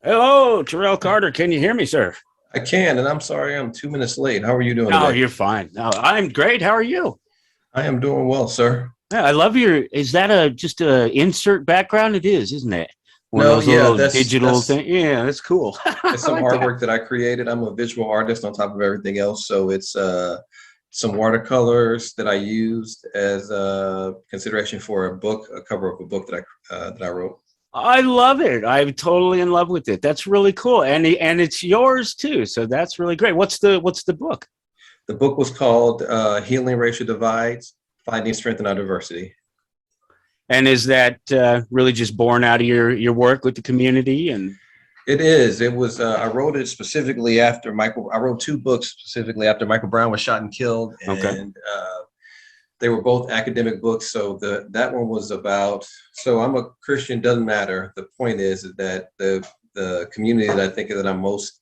Hello, Terrell Carter. Can you hear me, sir? I can, and I'm sorry I'm 2 minutes late. How are you doing No, today? you're fine. No, I'm great. How are you? I am doing well, sir. Yeah, I love your. Is that a just a insert background? It is, isn't it? One of No, those yeah, little that's digital that's things. Yeah, that's cool. I it's some like that. artwork that I created. I'm a visual artist on top of everything else, so it's some watercolors that I used as consideration for a book, a cover of a book that I wrote. I love it. I'm totally in love with it. That's really cool, and it's yours too. So that's really great. What's the book? The book was called "Healing Racial Divides: Finding Strength in Our Diversity." And is that really just born out of your work with the community? And It is. It was. I wrote it specifically after Michael. I wrote two books specifically after Michael Brown was shot and killed, okay, and they were both academic books. So that one was about. So I'm a Christian. Doesn't matter. The point is that the community that I think that I'm most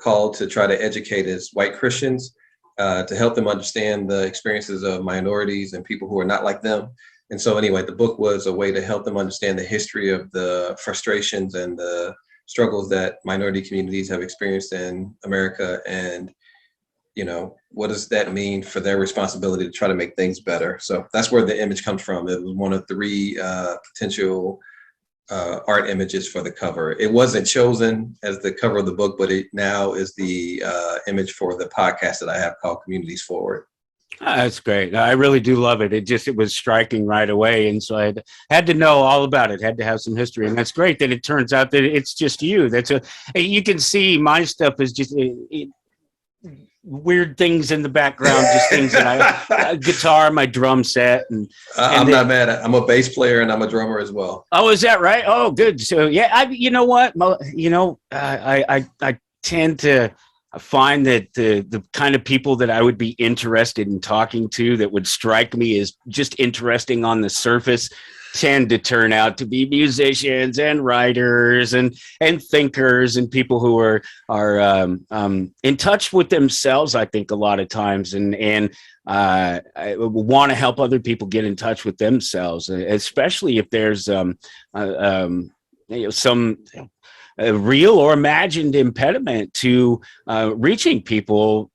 called to try to educate is white Christians, to help them understand the experiences of minorities and people who are not like them. And so anyway, the book was a way to help them understand the history of the frustrations and the struggles that minority communities have experienced in America, and what does that mean for their responsibility to try to make things better. So that's where the image comes from. It was one of three potential art images for the cover. It wasn't chosen as the cover of the book, but it now is the image for the podcast that I have called Communities Forward. that's great. I really do love it. It was striking right away, and so I had to know all about it. Had to have some history, and that's great that it turns out that it's just you. You can see my stuff is just weird things in the background, just things that guitar, my drum set, and I'm not then mad at. I'm a bass player and I'm a drummer as well. oh, is that right? Oh, good. So yeah, you know what, I tend to find that the kind of people that I would be interested in talking to that would strike me as just interesting on the surface tend to turn out to be musicians and writers and thinkers and people who are in touch with themselves. I think a lot of times and I want to help other people get in touch with themselves, especially if there's some a real or imagined impediment to reaching people,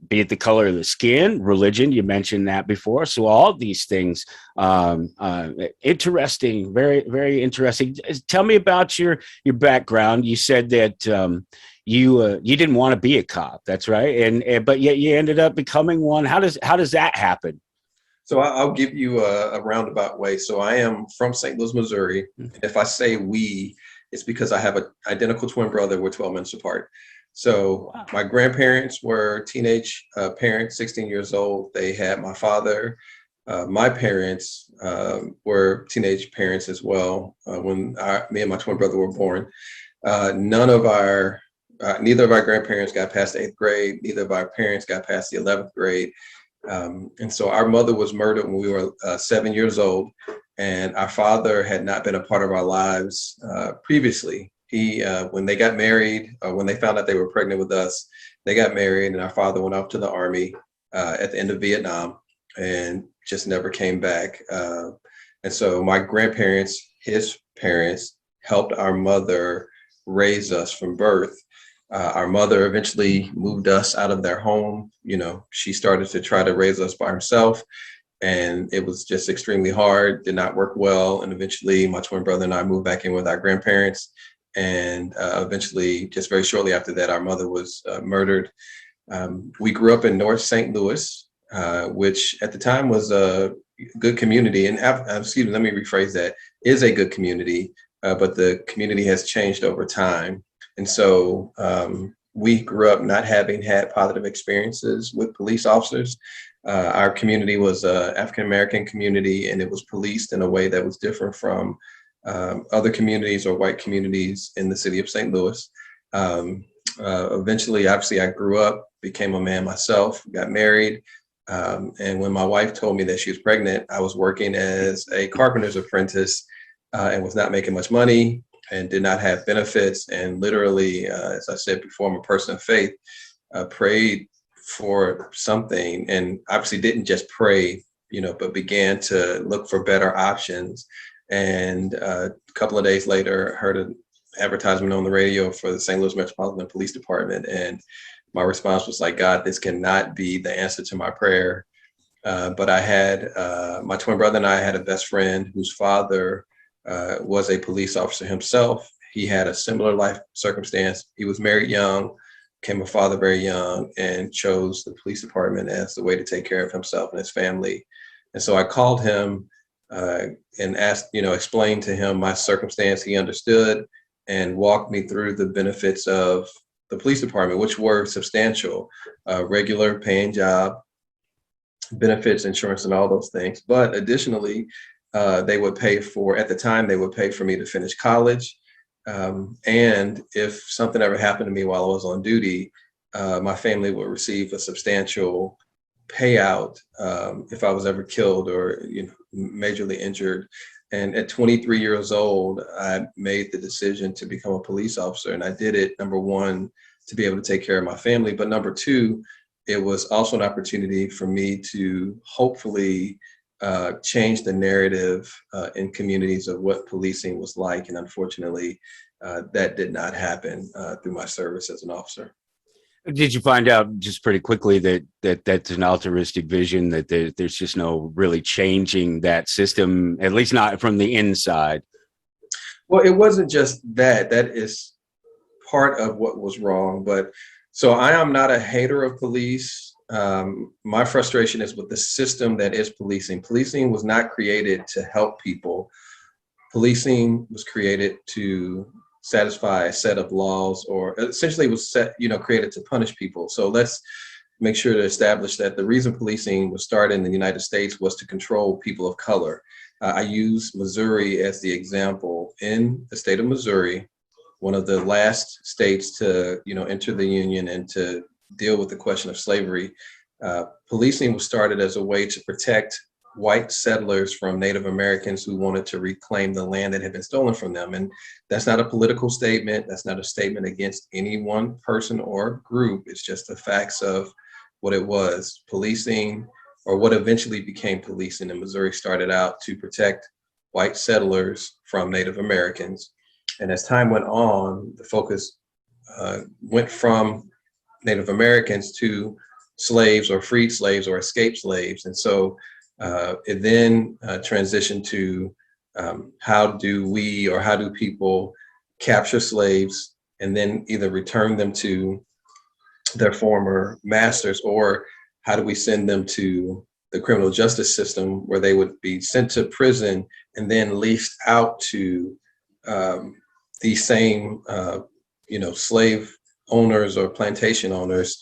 be it the color of the skin, religion, you mentioned that before. So all these things, interesting, very, very interesting. Tell me about your background. You said that you didn't want to be a cop. That's right. And but yet you ended up becoming one. How does that happen? So I'll give you a roundabout way. So I am from St. Louis, Missouri. If I say we, it's because I have an identical twin brother. We're 12 months apart. So Wow. my grandparents were teenage parents, 16 years old. They had my father. My parents were teenage parents as well when me and my twin brother were born. Neither of our grandparents got past the eighth grade. Neither of our parents got past the 11th grade. And so our mother was murdered when we were 7 years old, and our father had not been a part of our lives previously. When they got married, when they found out they were pregnant with us, they got married, and our father went off to the army at the end of Vietnam and just never came back. And so my grandparents, his parents, helped our mother raise us from birth. Our mother eventually moved us out of their home. She started to try to raise us by herself, and it was just extremely hard, did not work well. And eventually my twin brother and I moved back in with our grandparents. And eventually, just very shortly after that, our mother was murdered. We grew up in North St. Louis, which at the time was a good community. And excuse me, let me rephrase that, is a good community, but the community has changed over time. And so we grew up not having had positive experiences with police officers. Our community was an African-American community, and it was policed in a way that was different from other communities or white communities in the city of St. Louis. Eventually, obviously, I grew up, became a man myself, got married. And when my wife told me that she was pregnant, I was working as a carpenter's apprentice and was not making much money and did not have benefits. And literally, as I said before, I'm a person of faith, prayed for something, and obviously didn't just pray, but began to look for better options. And a couple of days later, heard advertisement on the radio for the St. Louis Metropolitan Police Department. And my response was like, God, this cannot be the answer to my prayer. But I had my twin brother and I had a best friend whose father was a police officer himself. He had a similar life circumstance. He was married young, became a father very young, and chose the police department as the way to take care of himself and his family. And so I called him and asked, explained to him my circumstance. He understood and walked me through the benefits of the police department, which were substantial, regular paying job, benefits, insurance, and all those things. But additionally, they would pay for, at the time, they would pay for me to finish college. And if something ever happened to me while I was on duty, my family would receive a substantial payout if I was ever killed or majorly injured. And at 23 years old, I made the decision to become a police officer. And I did it, number one, to be able to take care of my family. But number two, it was also an opportunity for me to hopefully change the narrative in communities of what policing was like. And unfortunately, that did not happen through my service as an officer. Did you find out just pretty quickly that that's an altruistic vision, that there's just no really changing that system, at least not from the inside? Well, it wasn't just that. That is part of what was wrong. But so I am not a hater of police. My frustration is with the system that is policing. Policing was not created to help people. Policing was created to satisfy a set of laws, or essentially was created to punish people. So let's make sure to establish that the reason policing was started in the United States was to control people of color. I use Missouri as the example. In the state of Missouri, one of the last states to enter the Union and to deal with the question of slavery, policing was started as a way to protect white settlers from Native Americans who wanted to reclaim the land that had been stolen from them. And that's not a political statement. That's not a statement against any one person or group. It's just the facts of what it was. Policing, or what eventually became policing in Missouri, started out to protect white settlers from Native Americans. And as time went on, the focus went from Native Americans to slaves or freed slaves or escaped slaves. And so it then transitioned to how do people capture slaves and then either return them to their former masters, or how do we send them to the criminal justice system where they would be sent to prison and then leased out to these same slave owners or plantation owners,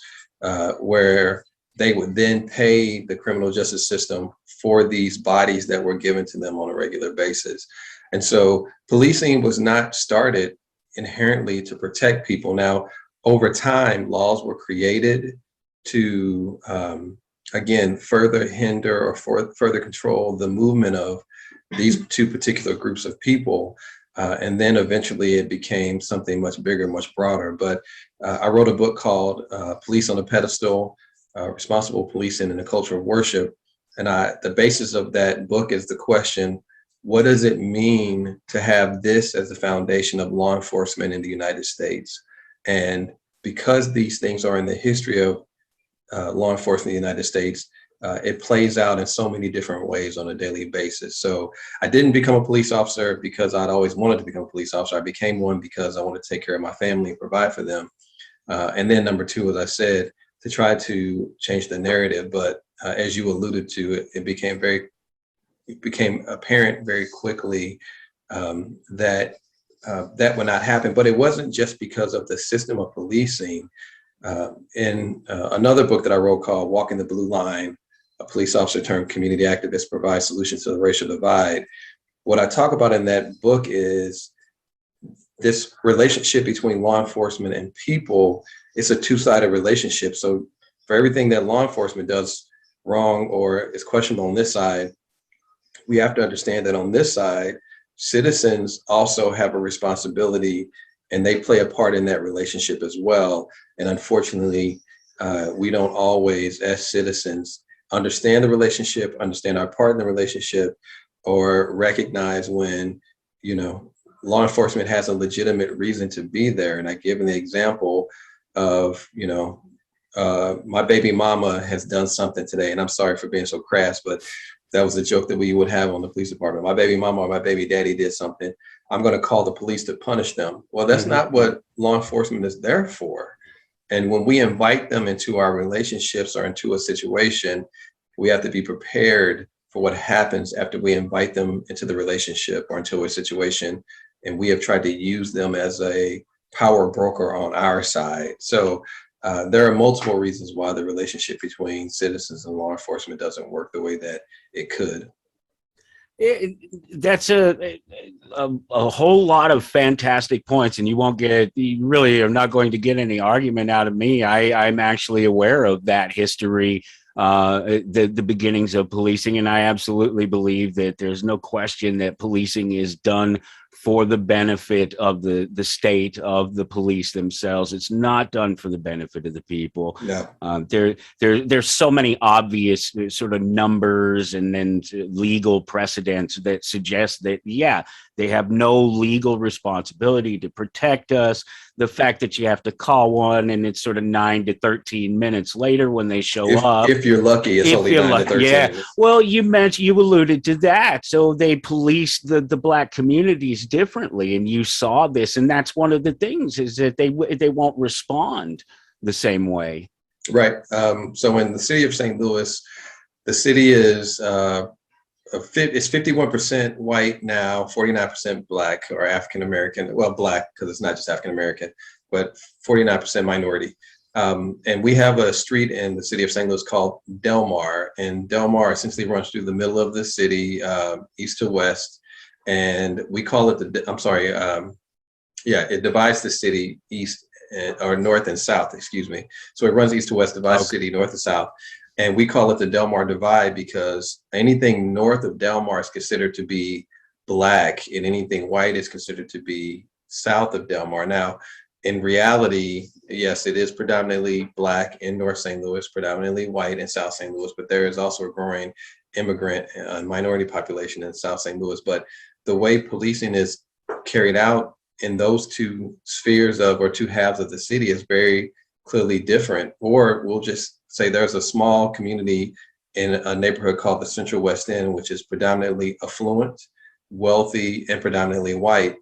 where they would then pay the criminal justice system for these bodies that were given to them on a regular basis. And so policing was not started inherently to protect people. Now, over time, laws were created to, again, further hinder or further control the movement of these two particular groups of people. And then eventually it became something much bigger, much broader. But I wrote a book called Police on a Pedestal, Responsible Policing in the Culture of Worship. And the basis of that book is the question, what does it mean to have this as the foundation of law enforcement in the United States? And because these things are in the history of law enforcement in the United States, it plays out in so many different ways on a daily basis. So I didn't become a police officer because I'd always wanted to become a police officer. I became one because I wanted to take care of my family and provide for them. And then number two, as I said, to try to change the narrative. But as you alluded to, it became apparent very quickly that that would not happen. But it wasn't just because of the system of policing. In another book that I wrote called Walking the Blue Line, a police officer turned community activist provides solutions to the racial divide. What I talk about in that book is this relationship between law enforcement and people. It's a two-sided relationship. So for everything that law enforcement does wrong or is questionable on this side, we have to understand that on this side, citizens also have a responsibility and they play a part in that relationship as well. And unfortunately, we don't always, as citizens, understand the relationship, understand our part in the relationship, or recognize when, law enforcement has a legitimate reason to be there. And I give the example of, my baby mama has done something today, and I'm sorry for being so crass, but that was a joke that we would have on the police department. My baby mama or my baby daddy did something. I'm going to call the police to punish them. Well, that's not what law enforcement is there for. And when we invite them into our relationships or into a situation, we have to be prepared for what happens after we invite them into the relationship or into a situation. And we have tried to use them as a power broker on our side. So there are multiple reasons why the relationship between citizens and law enforcement doesn't work the way that it could. That's a whole lot of fantastic points, and you really are not going to get any argument out of me. I'm actually aware of that history, the beginnings of policing, and I absolutely believe that there's no question that policing is done for the benefit of the state, of the police themselves. It's not done for the benefit of the people. No. There's so many obvious sort of numbers and then legal precedents that suggest that, yeah, they have no legal responsibility to protect us. The fact that you have to call one and it's sort of 9 to 13 minutes later when they show up. If you're lucky, it's only 9 to 13 minutes. Well, you alluded to that. So they police the Black communities differently, and you saw this, and that's one of the things is that they won't respond the same way. Right. So in the city of St. Louis, the city is it's 51% white now, 49% Black or African American. Well, Black because it's not just African American, but 49% minority. And we have a street in the city of St. Louis called Delmar, and Delmar essentially runs through the middle of the city, east to west, and we call it it divides the city east or north and south, excuse me. So it runs east to west, divides the city north and south. And we call it the Delmar Divide because anything north of Delmar is considered to be Black, and anything white is considered to be south of Delmar. Now, in reality, yes, it is predominantly Black in North St. Louis, predominantly white in South St. Louis, but there is also a growing immigrant and minority population in South St. Louis. But the way policing is carried out in those two spheres or two halves of the city is very clearly different. Or we'll just say there's a small community in a neighborhood called the Central West End, which is predominantly affluent, wealthy, and predominantly white.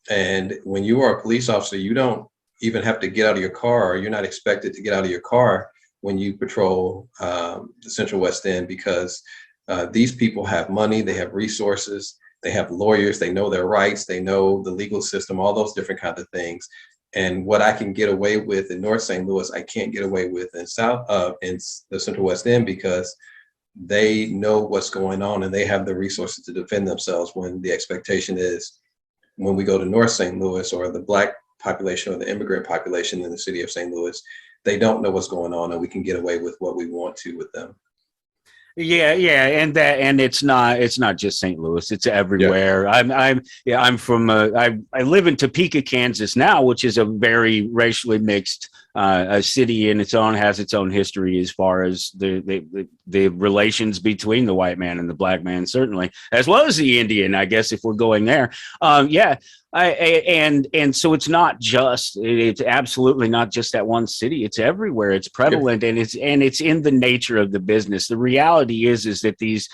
And when you are a police officer, you don't even have to get out of your car, or you're not expected to get out of your car when you patrol the Central West End, because these people have money, they have resources, they have lawyers, they know their rights, they know the legal system, all those different kinds of things. And what I can get away with in North St. Louis, I can't get away with in the Central West End, because they know what's going on and they have the resources to defend themselves, when the expectation is when we go to North St. Louis, or the Black population or the immigrant population in the city of St. Louis, they don't know what's going on, and we can get away with what we want to with them. Yeah, and it's not just St.Louis; it's everywhere. Yeah. I'm from I live in Topeka, Kansas now, which is a very racially mixed a city in its own, has its own history as far as the relations between the white man and the Black man, certainly, as well as the Indian, I guess, if we're going there. And so it's absolutely not just that one city. It's everywhere. It's prevalent, and it's in the nature of the business. The reality is that these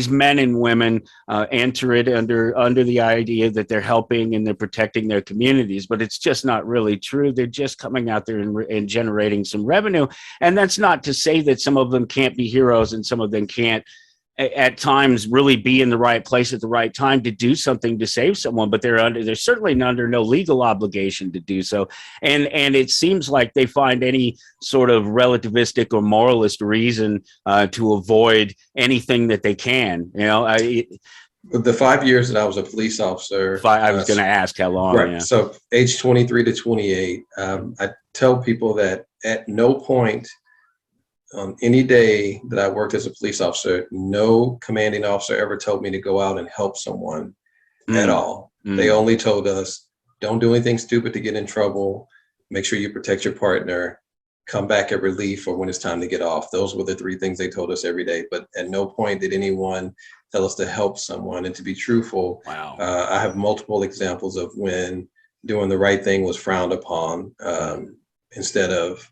men and women enter it under the idea that they're helping and they're protecting their communities, but it's just not really true. They're just coming out there and generating some revenue. And that's not to say that some of them can't be heroes and some of them can't at times really be in the right place at the right time to do something to save someone, but they're certainly under no legal obligation to do so. And it seems like they find any sort of relativistic or moralist reason to avoid anything that they can. The 5 years that I was a police officer, I was going to ask how long. Right. Yeah. So age 23 to 28, I tell people that at no point on any day that I worked as a police officer, no commanding officer ever told me to go out and help someone at all. They only told us, don't do anything stupid to get in trouble. Make sure you protect your partner. come back at relief, or when it's time to get off. Those were the three things they told us every day. But at no point did anyone tell us to help someone. And to be truthful, Wow. I have multiple examples of when doing the right thing was frowned upon, instead of,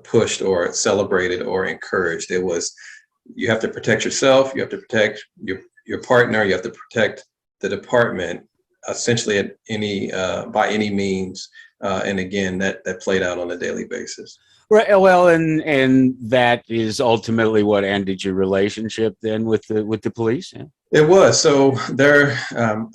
pushed or celebrated or encouraged. It was, you have to protect yourself, you have to protect your partner, you have to protect the department, essentially at any by any means. And again, that played out on a daily basis. Right. Well, and that is ultimately what ended your relationship then with the police. Yeah. It was. So there,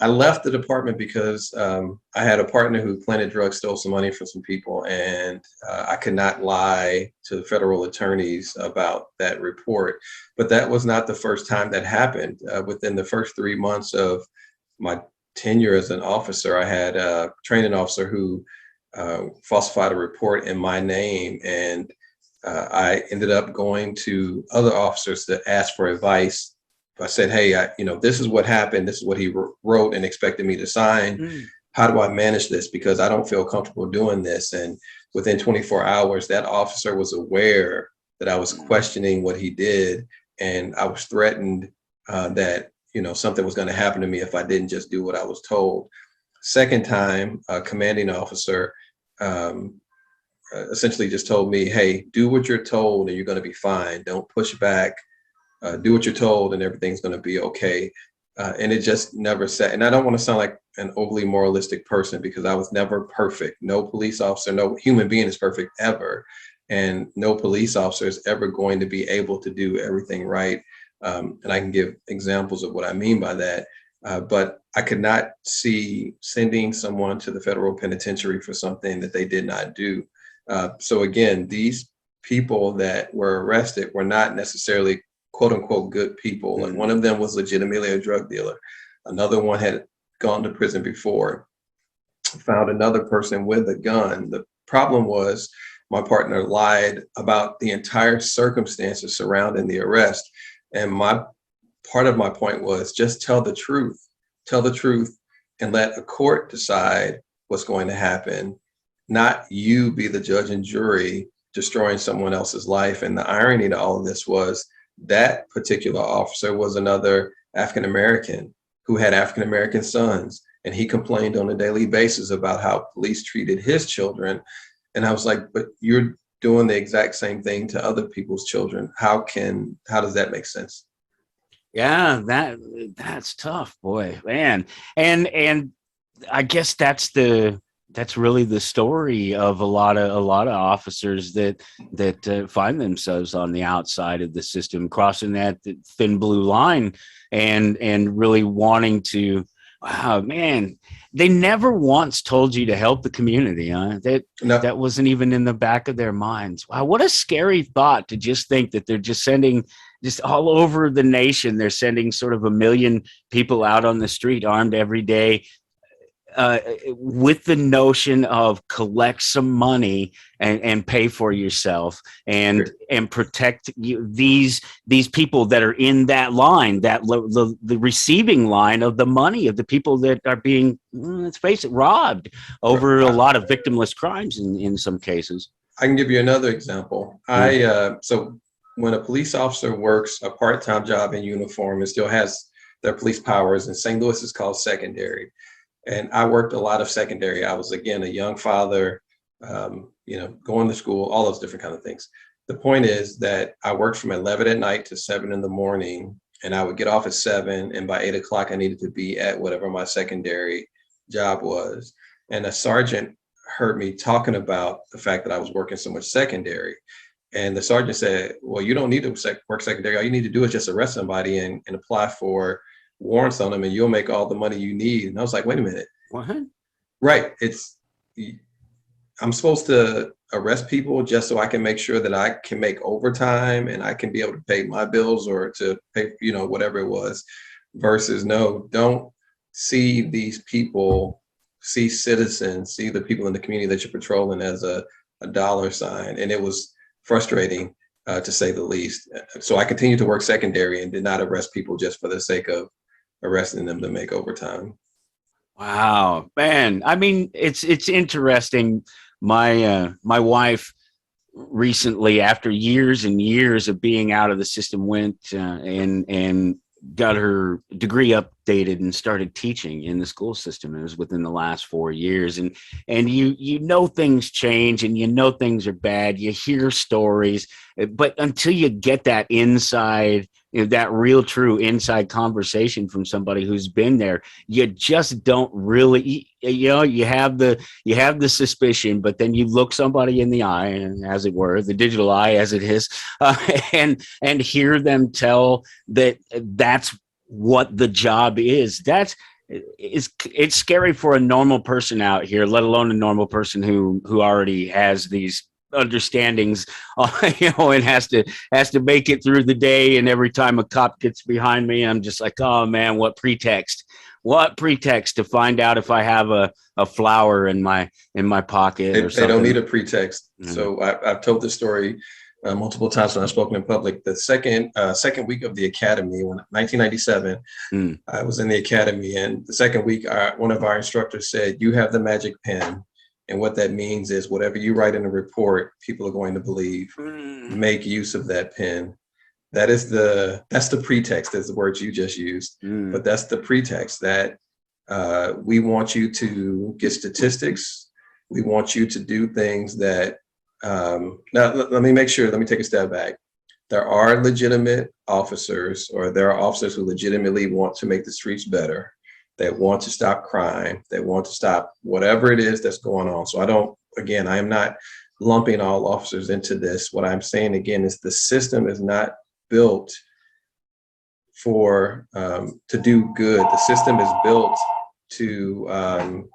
I left the department because I had a partner who planted drugs, stole some money from some people, and I could not lie to the federal attorneys about that report. But that was not the first time that happened. Within the first 3 months of my tenure as an officer, I had a training officer who falsified a report in my name, and I ended up going to other officers to ask for advice. I said, hey, this is what happened. This is what he wrote and expected me to sign. How do I manage this? Because I don't feel comfortable doing this. And within 24 hours, that officer was aware that I was questioning what he did. And I was threatened that, something was going to happen to me if I didn't just do what I was told. Second time, a commanding officer essentially just told me, hey, do what you're told and you're going to be fine. Don't push back. Do what you're told and everything's going to be okay. And it just never sat. And I don't want to sound like an overly moralistic person, because I was never perfect. No police officer, no human being is perfect ever. And no police officer is ever going to be able to do everything right. And I can give examples of what I mean by that. But I could not see sending someone to the federal penitentiary for something that they did not do. So again, these people that were arrested were not necessarily quote unquote good people. Like, one of them was legitimately a drug dealer. Another one had gone to prison before, found another person with a gun. The problem was my partner lied about the entire circumstances surrounding the arrest. And part of my point was, just tell the truth, and let a court decide what's going to happen, not you be the judge and jury destroying someone else's life. And the irony to all of this was that particular officer was another African-American who had African-American sons. And he complained on a daily basis about how police treated his children. And I was like, but you're doing the exact same thing to other people's children. How does that make sense? Yeah, that's tough, boy, man. And I guess that's really the story of a lot of officers that find themselves on the outside of the system, crossing that thin blue line, and really wanting to. Wow, man, they never once told you to help the community, huh? No. That wasn't even in the back of their minds. Wow, what a scary thought to just think that they're just sending, just all over the nation, they're sending sort of 1 million people out on the street armed every day, with the notion of collect some money and pay for yourself and protect these people that are in that line, that the receiving line of the money of the people that are being, let's face it, robbed over a lot of victimless crimes in some cases. I can give you another example. So when a police officer works a part-time job in uniform and still has their police powers, in St. Louis is called secondary. And I worked a lot of secondary. I was, again, a young father, going to school, all those different kind of things. The point is that I worked from 11 at night to 7 in the morning, and I would get off at 7. And by 8 o'clock, I needed to be at whatever my secondary job was. And a sergeant heard me talking about the fact that I was working so much secondary. And the sergeant said, well, you don't need to work secondary. All you need to do is just arrest somebody and apply for warrants on them, and you'll make all the money you need. And I was like, wait a minute. What? Right. I'm supposed to arrest people just so I can make sure that I can make overtime and I can be able to pay my bills or to pay, whatever it was, versus no, don't see these people, see citizens, see the people in the community that you're patrolling as a dollar sign. And it was frustrating, to say the least. So I continued to work secondary and did not arrest people just for the sake of arresting them to make overtime. Wow, man. I mean, it's interesting my wife recently, after years and years of being out of the system, went and got her degree updated and started teaching in the school system. It was within the last 4 years, and you know things change, and you know things are bad. You hear stories, but until you get that inside, that real true inside conversation from somebody who's been there, you just don't really, you have the suspicion, but then you look somebody in the eye, and as it were, the digital eye as it is, and hear them tell that's what the job is. It's scary for a normal person out here, let alone a normal person who already has these understandings, and has to make it through the day. And every time a cop gets behind me, I'm just like, oh man, what pretext to find out if I have a flower in my pocket or something. They don't need a pretext. Mm-hmm. So I've told this story multiple times when I've spoken in public. The second week of the academy, 1997, I was in the academy, and the second week, one of our instructors said, "You have the magic pen." And what that means is whatever you write in a report, people are going to believe. Make use of that pen. That's the pretext, is the words you just used. But that's the pretext that we want you to get statistics. We want you to do things that, now let me take a step back. There are legitimate officers, or there are officers who legitimately want to make the streets better, that want to stop crime, that want to stop whatever it is that's going on. So I am not lumping all officers into this. What I'm saying again is the system is not built to do good. The system is built to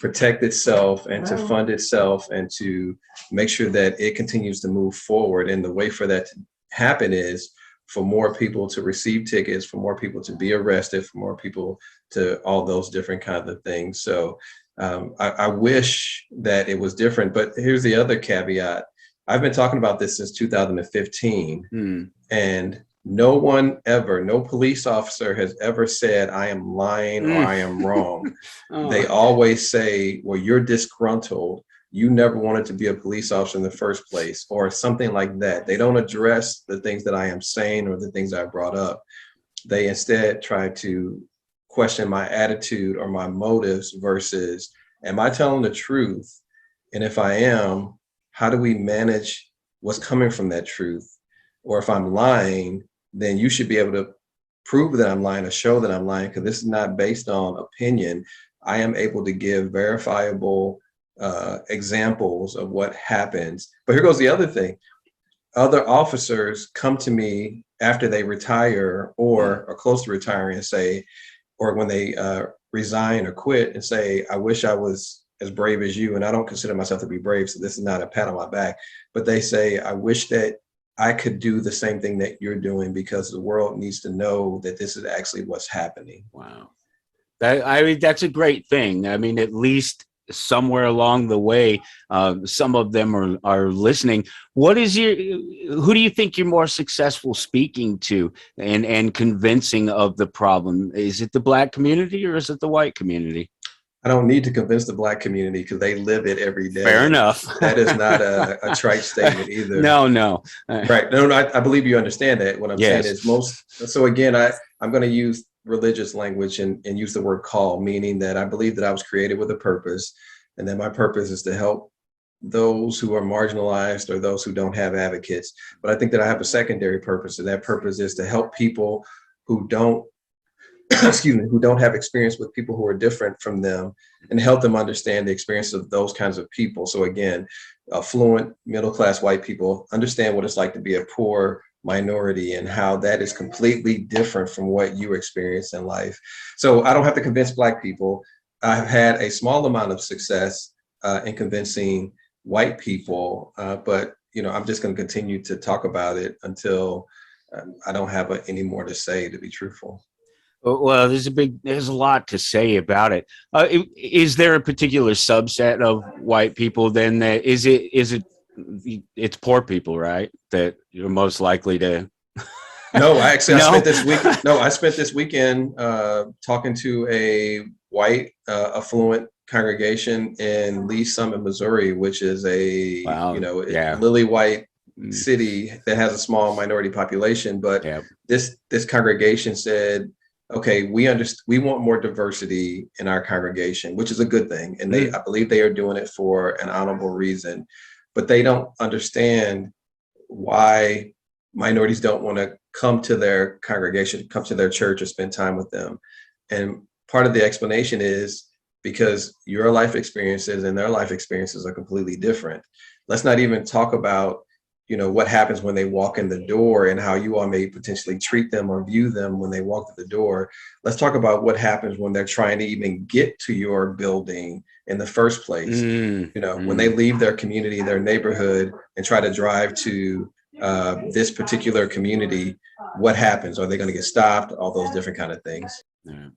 protect itself and to fund itself and to make sure that it continues to move forward. And the way for that to happen is for more people to receive tickets, for more people to be arrested, for more people to all those different kinds of things. So I wish that it was different, but here's the other caveat. I've been talking about this since 2015, and no police officer has ever said, I am lying or I am wrong. They always say, well, you're disgruntled. You never wanted to be a police officer in the first place, or something like that. They don't address the things that I am saying or the things I brought up. They instead try to question my attitude or my motives versus, am I telling the truth? And if I am, how do we manage what's coming from that truth? Or if I'm lying, then you should be able to prove that I'm lying or show that I'm lying, because this is not based on opinion. I am able to give verifiable examples of what happens. But here goes the other thing. Other officers come to me after they retire or are close to retiring and say, or when they resign or quit and say, I wish I was as brave as you. And I don't consider myself to be brave, so this is not a pat on my back, but they say, I wish that I could do the same thing that you're doing, because the world needs to know that this is actually what's happening. Wow. That's a great thing. I mean, at least somewhere along the way, some of them are listening. Who do you think you're more successful speaking to and convincing of the problem? Is it the Black community or is it the white community? I don't need to convince the Black community because they live it every day. Fair enough. That is not a trite statement either. No. Right. No, I believe you understand that. What I'm saying is so again, I'm going to use religious language and use the word call, meaning that I believe that I was created with a purpose, and that my purpose is to help those who are marginalized or those who don't have advocates. But I think that I have a secondary purpose, and that purpose is to help people who don't who don't have experience with people who are different from them, and help them understand the experience of those kinds of people. So again, affluent middle-class white people understand what it's like to be a poor minority and how that is completely different from what you experience in life. So I don't have to convince Black people. I've had a small amount of success in convincing white people, but I'm just going to continue to talk about it until I don't have any more to say, to be truthful. Well, there's a lot to say about it. Is there a particular subset of white people then that it's poor people, right? That you're most likely to. No, I spent this weekend talking to a white, affluent congregation in Lee Summit, Missouri, which is a, Wow. Yeah. lily white Mm, city that has a small minority population. But yeah. this congregation said, okay, we want more diversity in our congregation, which is a good thing. And Mm, I believe they are doing it for an honorable reason, but they don't understand why minorities don't want to come to their congregation, come to their church or spend time with them. And part of the explanation is because your life experiences and their life experiences are completely different. Let's not even talk about, what happens when they walk in the door and how you all may potentially treat them or view them when they walk through the door. Let's talk about what happens when they're trying to even get to your building in the first place. mm, When they mm. leave their community, their neighborhood, and try to drive to this particular community, what happens? Are they going to get stopped? All those different kind of things. Yeah.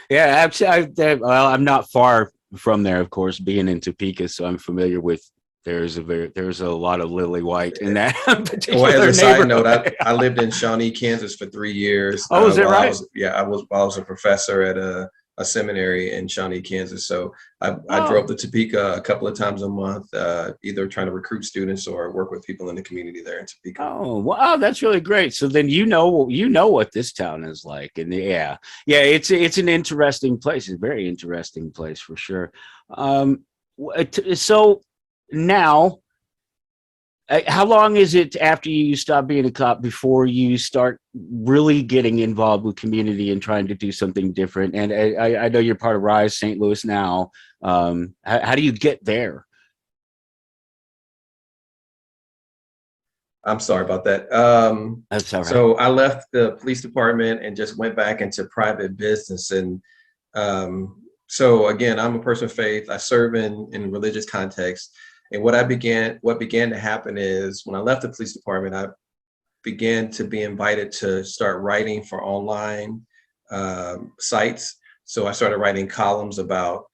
Yeah, actually, well, I'm not far from there, of course, being in Topeka, so I'm familiar with. There's a lot of lily white in that Well, as particular a side note, neighborhood. I lived in Shawnee, Kansas for 3 years. Oh, is that right? While I was a professor at a seminary in Shawnee, Kansas. So I drove Oh, to Topeka a couple of times a month, either trying to recruit students or work with people in the community there in Topeka. oh, wow, that's really great. So then you know what this town is like, and yeah, yeah, it's an interesting place. It's a very interesting place for sure. Um, so now, how long is it after you stop being a cop before you start really getting involved with community and trying to do something different? And I know you're part of Rise St. Louis now. How do you get there? I'm sorry about that. That's all right. So I left the police department and just went back into private business. And so again, I'm a person of faith. I serve in religious context. And what began to happen is when I left the police department, I began to be invited to start writing for online sites. So I started writing columns about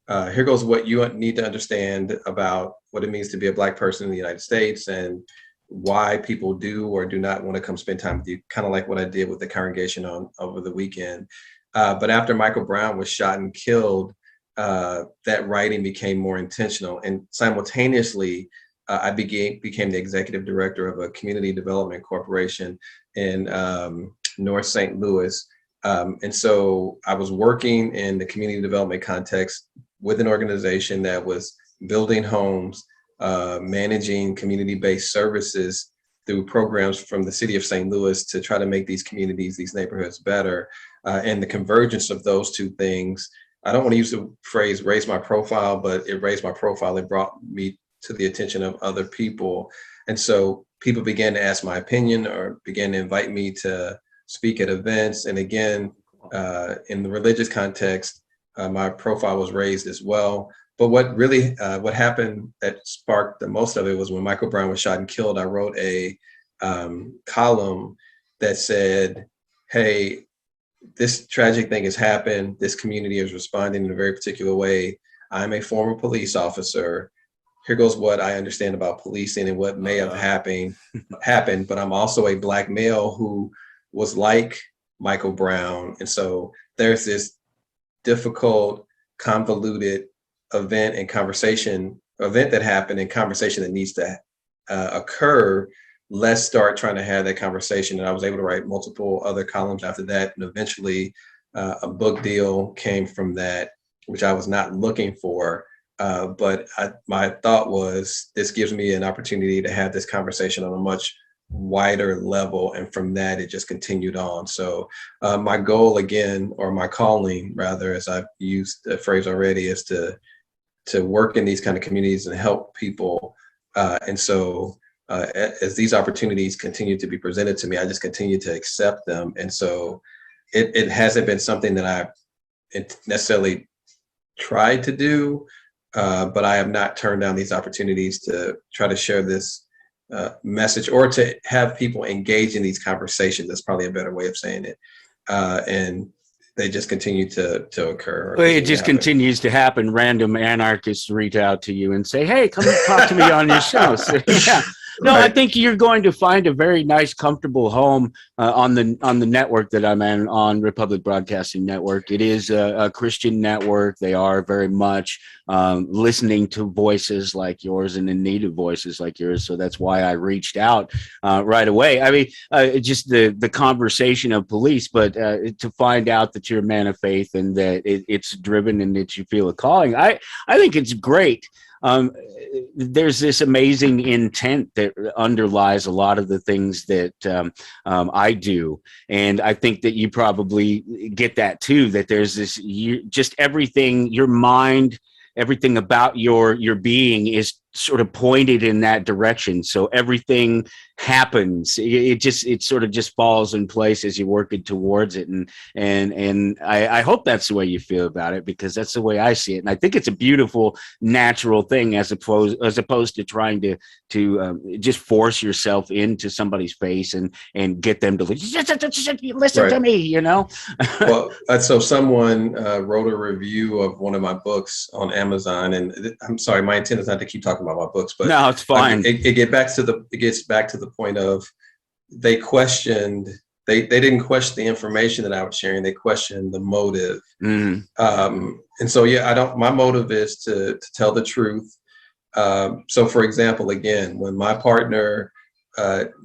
here goes what you need to understand about what it means to be a Black person in the United States and why people do or do not want to come spend time with you, kind of like what I did with the congregation on over the weekend. But after Michael Brown was shot and killed, that writing became more intentional. And simultaneously, I became the executive director of a community development corporation in North St. Louis. And so I was working in the community development context with an organization that was building homes, managing community-based services through programs from the city of St. Louis to try to make these communities, these neighborhoods better. And the convergence of those two things, I don't want to use the phrase raise my profile, but it raised my profile. It brought me to the attention of other people. And so people began to ask my opinion or began to invite me to speak at events. And again, in the religious context, my profile was raised as well. But what happened that sparked the most of it was when Michael Brown was shot and killed. I wrote a column that said, hey, this tragic thing has happened. This community is responding in a very particular way. I'm a former police officer. Here goes what I understand about policing and what may have happened, but I'm also a Black male who was like Michael Brown. And so there's this difficult, convoluted event that happened and conversation that needs to occur. Let's start trying to have that conversation. And I was able to write multiple other columns after that. And eventually a book deal came from that, which I was not looking for. But my thought was this gives me an opportunity to have this conversation on a much wider level. And from that, it just continued on. So my goal again, or my calling rather, as I've used the phrase already, is to work in these kind of communities and help people. And so as these opportunities continue to be presented to me, I just continue to accept them. And so it hasn't been something that I necessarily tried to do, but I have not turned down these opportunities to try to share this message or to have people engage in these conversations. That's probably a better way of saying it. And they just continue to occur. Well, it just continues to happen. Random anarchists reach out to you and say, "Hey, come talk to me on your show." So, yeah. No, I Right. think you're going to find a very nice, comfortable home on the network that I'm on Republic Broadcasting Network. It is a Christian network. They are very much listening to voices like yours and in need of voices like yours. So that's why I reached out right away. I mean, just the conversation of police, but to find out that you're a man of faith and that it's driven and that you feel a calling, I think it's great. There's this amazing intent that underlies a lot of the things that I do, and I think that you probably get that too. That there's this, just everything, your mind, everything about your being is sort of pointed in that direction. So everything happens. It sort of just falls in place as you're working towards it. And I hope that's the way you feel about it, because that's the way I see it. And I think it's a beautiful, natural thing, as opposed to trying to just force yourself into somebody's face and get them to listen Right. to me, you know? Well, so someone wrote a review of one of my books on Amazon, and I'm sorry, my intent is not to keep talking about my books, but No, it's fine. it gets back to the point of they questioned. They didn't question the information that I was sharing. They questioned the motive. Mm. And so, yeah, my motive is to tell the truth. So, for example, again, when my partner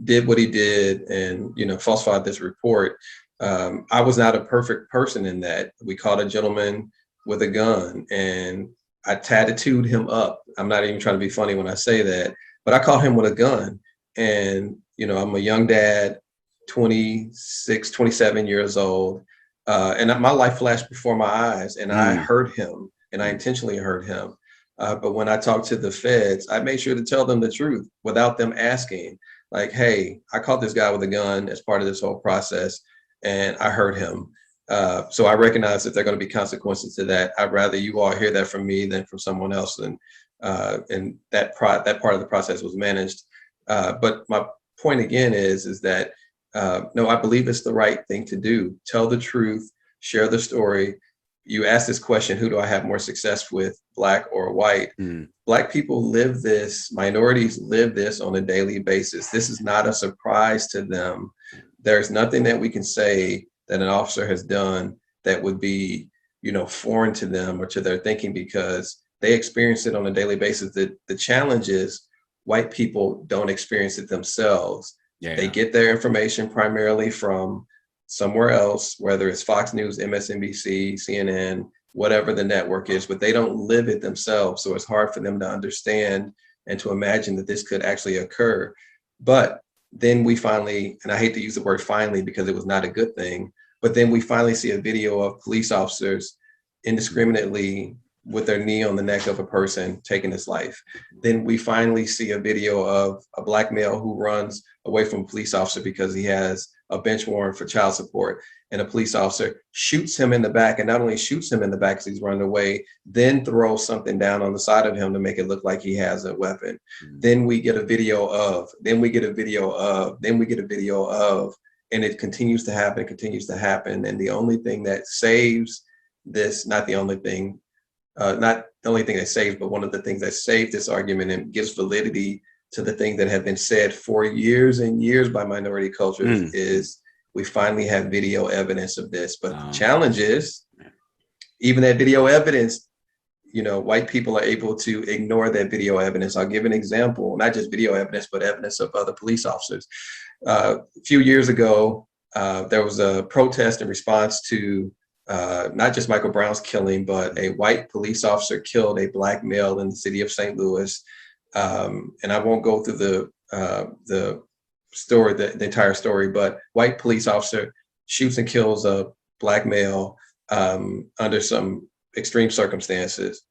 did what he did and, falsified this report, I was not a perfect person in that. We caught a gentleman with a gun and I tattooed him up. I'm not even trying to be funny when I say that, but I caught him with a gun. And, I'm a young dad, 26, 27 years old. And my life flashed before my eyes, and I hurt him, and I intentionally hurt him. But when I talked to the feds, I made sure to tell them the truth without them asking, like, hey, I caught this guy with a gun as part of this whole process, and I hurt him. So I recognize that there are going to be consequences to that. I'd rather you all hear that from me than from someone else. And that part of the process was managed. But my point again is that no, I believe it's the right thing to do. Tell the truth, share the story. You ask this question, who do I have more success with, Black or white? Black people live this, minorities live this on a daily basis. This is not a surprise to them. There's nothing that we can say that an officer has done that would be, foreign to them or to their thinking, because they experience it on a daily basis. The challenge is white people don't experience it themselves. Yeah. They get their information primarily from somewhere else, whether it's Fox News, MSNBC, CNN, whatever the network is, but they don't live it themselves. So it's hard for them to understand and to imagine that this could actually occur. But then we finally, and I hate to use the word finally because it was not a good thing, but then we finally see a video of police officers indiscriminately with their knee on the neck of a person taking his life. Then we finally see a video of a Black male who runs away from a police officer because he has a bench warrant for child support, and a police officer shoots him in the back, and not only shoots him in the back as he's running away, then throws something down on the side of him to make it look like he has a weapon. Then we get a video of, and it continues to happen. And the only thing that saves this, not the only thing that saves, but one of the things that saved this argument and gives validity to the thing that have been said for years and years by minority cultures is we finally have video evidence of this. But the challenge is, even that video evidence, white people are able to ignore that video evidence. I'll give an example, not just video evidence, but evidence of other police officers. A few years ago, there was a protest in response to not just Michael Brown's killing, but a white police officer killed a Black male in the city of St. Louis. And I won't go through the story, the entire story, but white police officer shoots and kills a Black male under some extreme circumstances.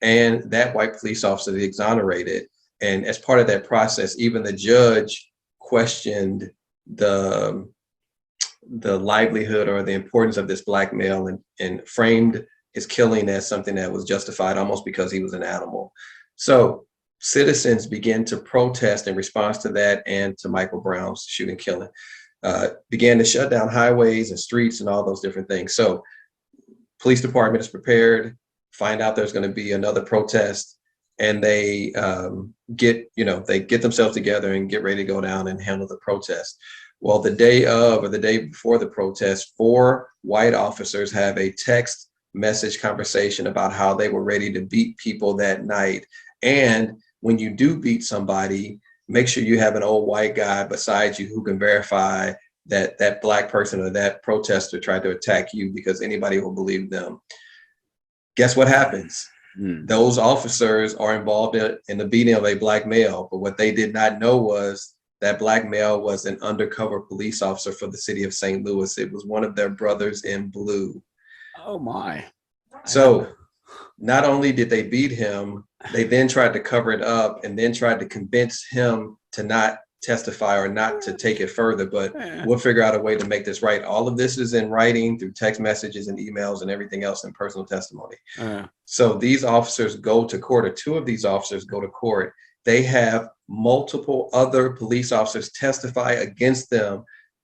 And that white police officer is exonerated. And as part of that process, even the judge questioned the livelihood or the importance of this Black male and framed his killing as something that was justified almost because he was an animal. So citizens began to protest in response to that and to Michael Brown's shooting killing, began to shut down highways and streets and all those different things. So police department is prepared, find out there's going to be another protest. and they they get themselves together and get ready to go down and handle the protest. Well, the day of or the day before the protest, 4 white officers have a text message conversation about how they were ready to beat people that night. And when you do beat somebody, make sure you have an old white guy beside you who can verify that that black person or that protester tried to attack you, because anybody will believe them. Guess what happens? Those officers are involved in the beating of a black male, but what they did not know was that black male was an undercover police officer for the city of St. Louis. It was one of their brothers in blue. Oh my. So not only did they beat him, they then tried to cover it up and then tried to convince him to not testify or not to take it further, but we'll figure out a way to make this right. All of this is in writing through text messages and emails and everything else in personal testimony. So these officers go to court, or 2 of these officers go to court. They have multiple other police officers testify against them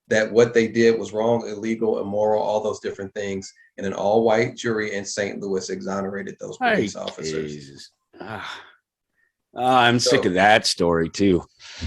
that what they did was wrong, illegal, immoral, all those different things. And an all-white jury in St. Louis exonerated those police officers. I'm sick of that story too.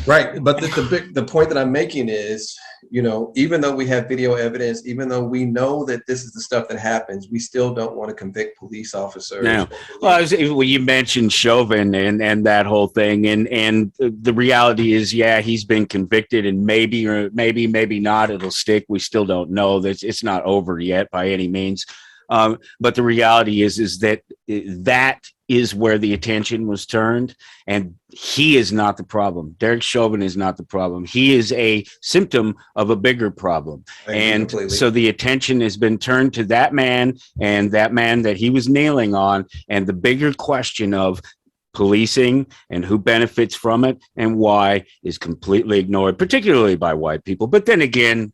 Right, but the point that I'm making is, even though we have video evidence, even though we know that this is the stuff that happens, we still don't want to convict police officers. No. Well, you mentioned Chauvin and that whole thing, and the reality is, yeah, he's been convicted, and maybe not, it'll stick. We still don't know. That it's not over yet by any means. But the reality is that is where the attention was turned, and he is not the problem. Derek Chauvin is not the problem. He is a symptom of a bigger problem. And so the attention has been turned to that man and that man that he was kneeling on, and the bigger question of policing and who benefits from it and why is completely ignored, particularly by white people. But then again,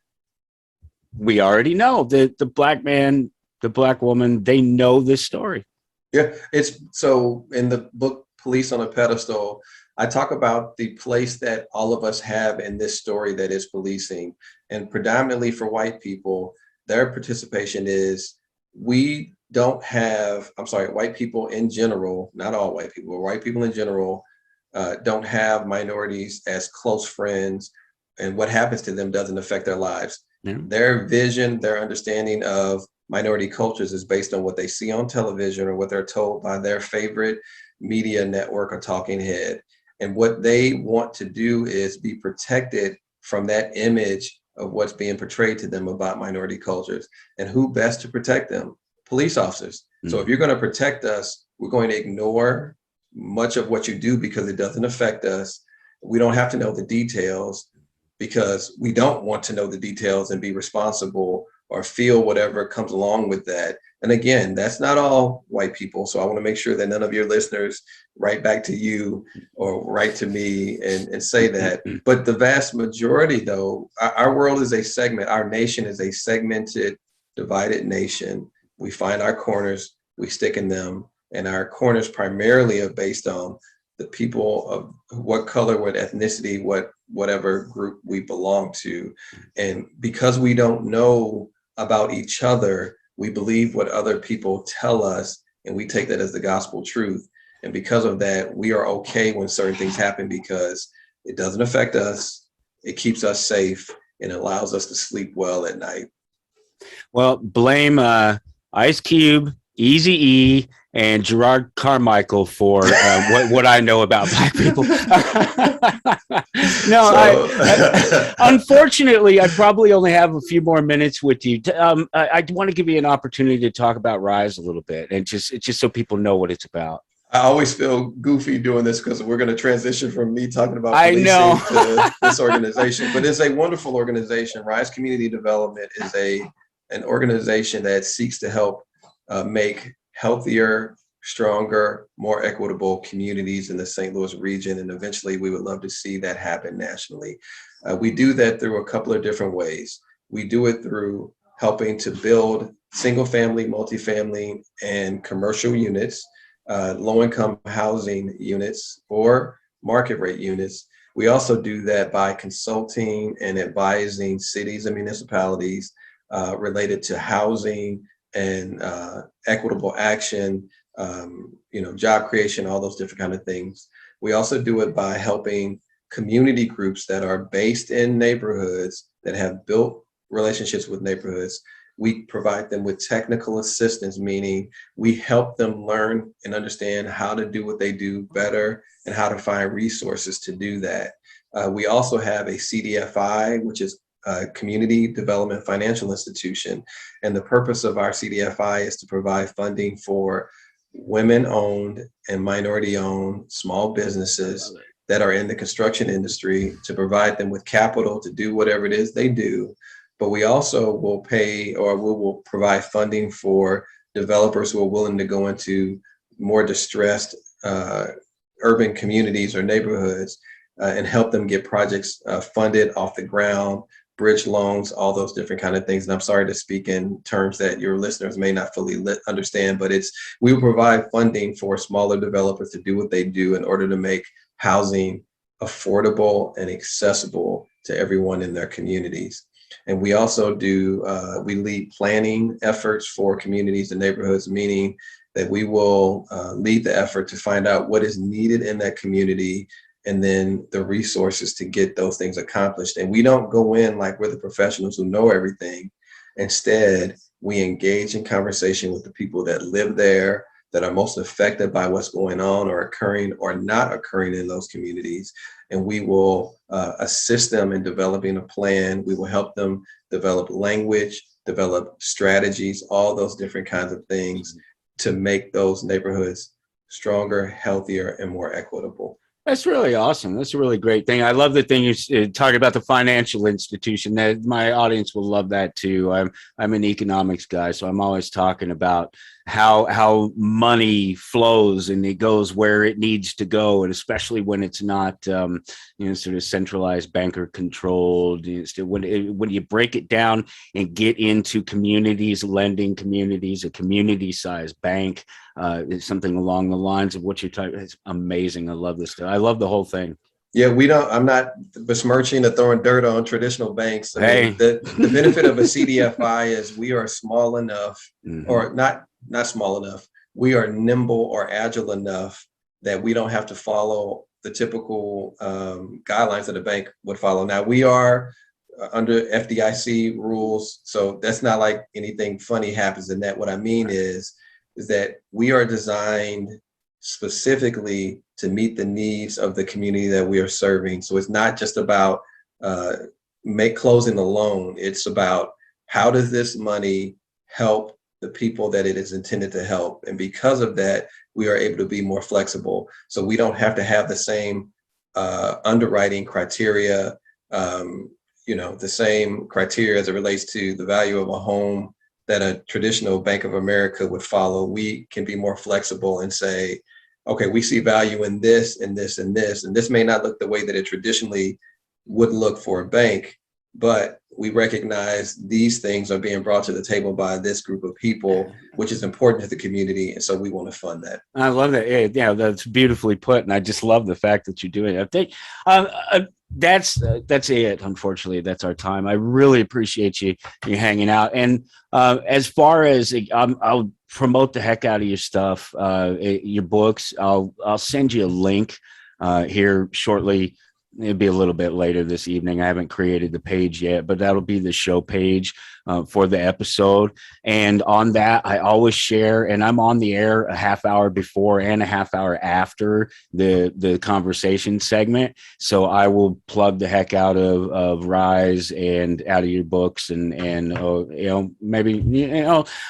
we already know that the black man, the black woman, they know this story. Yeah, it's so in the book Police on a Pedestal, I talk about the place that all of us have in this story that is policing. And predominantly for white people, their participation is white people in general, not all white people, but white people in general don't have minorities as close friends, and what happens to them doesn't affect their lives. Yeah. Their vision, their understanding of minority cultures is based on what they see on television or what they're told by their favorite media network or talking head. And what they want to do is be protected from that image of what's being portrayed to them about minority cultures. And who best to protect them? Police officers. Mm-hmm. So if you're going to protect us, we're going to ignore much of what you do because it doesn't affect us. We don't have to know the details because we don't want to know the details and be responsible or feel whatever comes along with that. And again, that's not all white people. So I want to make sure that none of your listeners write back to you or write to me and say that. But the vast majority, though, our world is a segment. Our nation is a segmented, divided nation. We find our corners, we stick in them. And our corners primarily are based on the people of what color, what ethnicity, whatever group we belong to. And because we don't know about each other, we believe what other people tell us, and we take that as the gospel truth. And because of that, we are okay when certain things happen because it doesn't affect us, it keeps us safe, and allows us to sleep well at night. Well, blame Ice Cube, Eazy-E, and Gerard Carmichael for what I know about black people. Unfortunately, I probably only have a few more minutes with you. I want to give you an opportunity to talk about Rise a little bit, and just so people know what it's about. I always feel goofy doing this because we're going to transition from me talking about policing to this organization, but it's a wonderful organization. Rise Community Development is an organization that seeks to help make healthier, stronger, more equitable communities in the St. Louis region. And eventually we would love to see that happen nationally. We do that through a couple of different ways. We do it through helping to build single family, multifamily, and commercial units, low-income housing units, or market rate units. We also do that by consulting and advising cities and municipalities related to housing and equitable action, job creation, all those different kind of things. We also do it by helping community groups that are based in neighborhoods that have built relationships with neighborhoods. We provide them with technical assistance, meaning we help them learn and understand how to do what they do better and how to find resources to do that. We also have a CDFI, which is a Community Development Financial Institution. And the purpose of our CDFI is to provide funding for women-owned and minority-owned small businesses that are in the construction industry, to provide them with capital to do whatever it is they do. But we also will pay, or we will provide funding for developers who are willing to go into more distressed urban communities or neighborhoods and help them get projects funded off the ground, bridge loans, all those different kind of things. And I'm sorry to speak in terms that your listeners may not fully understand, but we will provide funding for smaller developers to do what they do in order to make housing affordable and accessible to everyone in their communities. And we also we lead planning efforts for communities and neighborhoods, meaning that we will lead the effort to find out what is needed in that community and then the resources to get those things accomplished. And we don't go in like we're the professionals who know everything. Instead, we engage in conversation with the people that live there, that are most affected by what's going on or occurring or not occurring in those communities. And we will assist them in developing a plan. We will help them develop language, develop strategies, all those different kinds of things to make those neighborhoods stronger, healthier, and more equitable. That's really awesome. That's a really great thing. I love the thing you talk about the financial institution. That my audience will love that too. I'm an economics guy, so I'm always talking about how money flows and it goes where it needs to go, and especially when it's not sort of centralized banker controlled. When you break it down and get into communities, lending communities, a community sized bank. Something along the lines of what you're talking. It's amazing. I love this stuff. I love the whole thing. Yeah, I'm not besmirching or throwing dirt on traditional banks. I mean, the benefit of a CDFI is we are small enough, or not small enough. We are nimble or agile enough that we don't have to follow the typical guidelines that a bank would follow. Now, we are under FDIC rules, so that's not like anything funny happens in that. What I mean is that we are designed specifically to meet the needs of the community that we are serving. So it's not just about closing the loan. It's about how does this money help the people that it is intended to help. And because of that, we are able to be more flexible. So we don't have to have the same underwriting criteria, the same criteria as it relates to the value of a home that a traditional Bank of America would follow. We can be more flexible and say, okay, we see value in this and this and this, and this may not look the way that it traditionally would look for a bank, but we recognize these things are being brought to the table by this group of people, which is important to the community, and so we want to fund that. I love that. Yeah, that's beautifully put, and I just love the fact that you're doing it. I think that's it. Unfortunately, that's our time. I really appreciate you hanging out. And as far as I'll promote the heck out of your stuff, your books. I'll send you a link here shortly. It'll be a little bit later this evening. I haven't created the page yet, but that'll be the show page for the episode. And on that, I always share, and I'm on the air a half hour before and a half hour after the conversation segment. So I will plug the heck out of Rise and out of your books, and maybe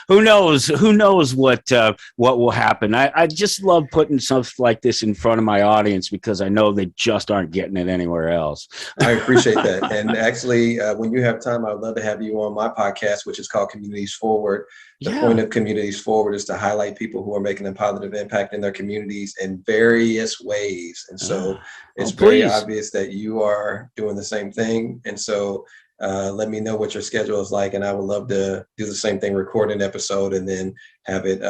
who knows what will happen. I just love putting stuff like this in front of my audience because I know they just aren't getting it anywhere else. I appreciate that. And actually, when you have time, I would love to have you on my podcast, which is called Communities Forward. The point of Communities Forward is to highlight people who are making a positive impact in their communities in various ways. And so it's very obvious that you are doing the same thing. And so let me know what your schedule is like, and I would love to do the same thing, record an episode and then have it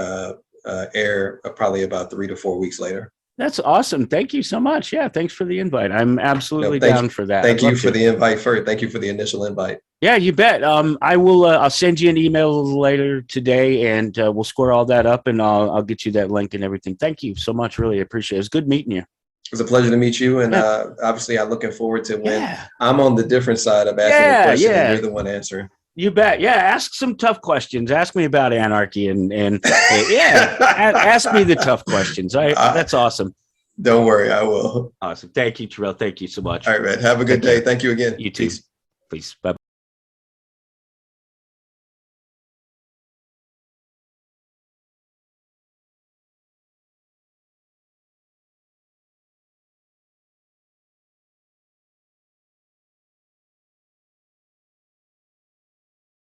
air probably about 3 to 4 weeks later. That's awesome. Thank you so much. Yeah, thanks for the invite. I'm absolutely down for that. Thank you for the invite first. Thank you for the initial invite. Yeah, you bet. I will. I'll send you an email a little later today, and we'll square all that up, and I'll get you that link and everything. Thank you so much. Really appreciate it. It's good meeting you. It was a pleasure to meet you. And Yeah, obviously, I'm looking forward to when yeah, I'm on the different side of asking the yeah, question and yeah. you're the one answering. You bet. Yeah, ask some tough questions. Ask me about anarchy, and yeah, ask me the tough questions. That's awesome. Don't worry, I will. Awesome. Thank you, Terrell. Thank you so much. All right, man. Have a good Take day. care. Thank you again. You too. Peace. Please. Bye.